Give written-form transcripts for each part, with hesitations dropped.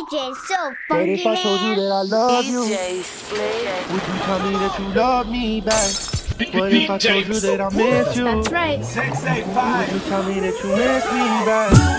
DJ so But funky, if I told you man. that I love you, DJ Split. would you tell me that you love me back? What if I told you that I miss you? That's right. Would you tell me that you miss me back?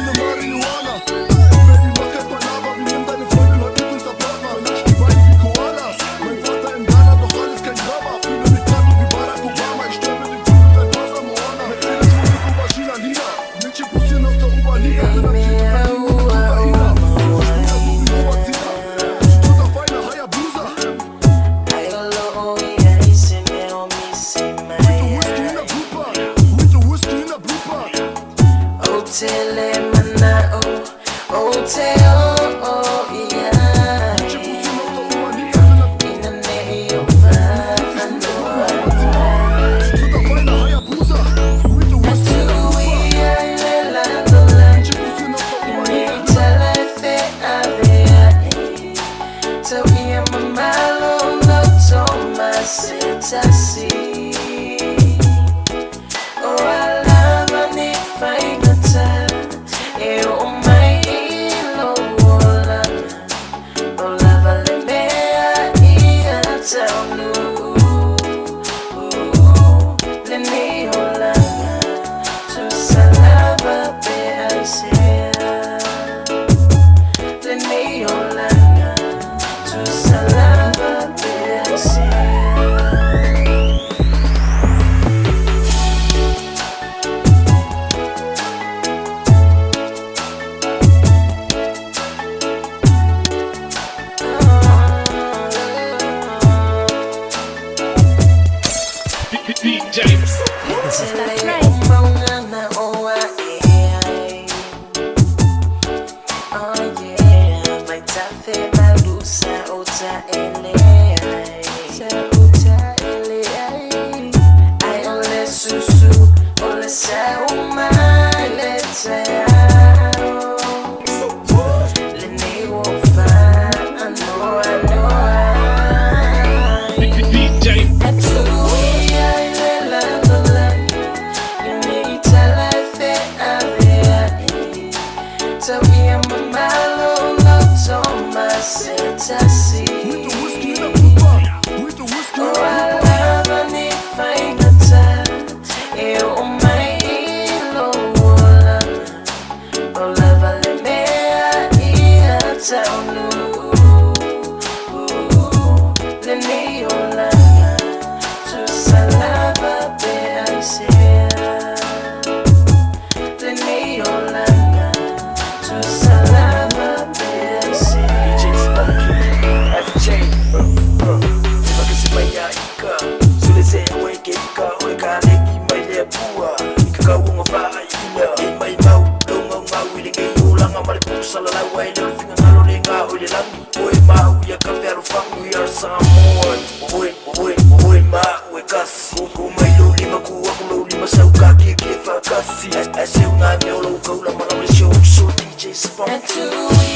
I say, I'm your local, I'm on the show, so DJ Spunk.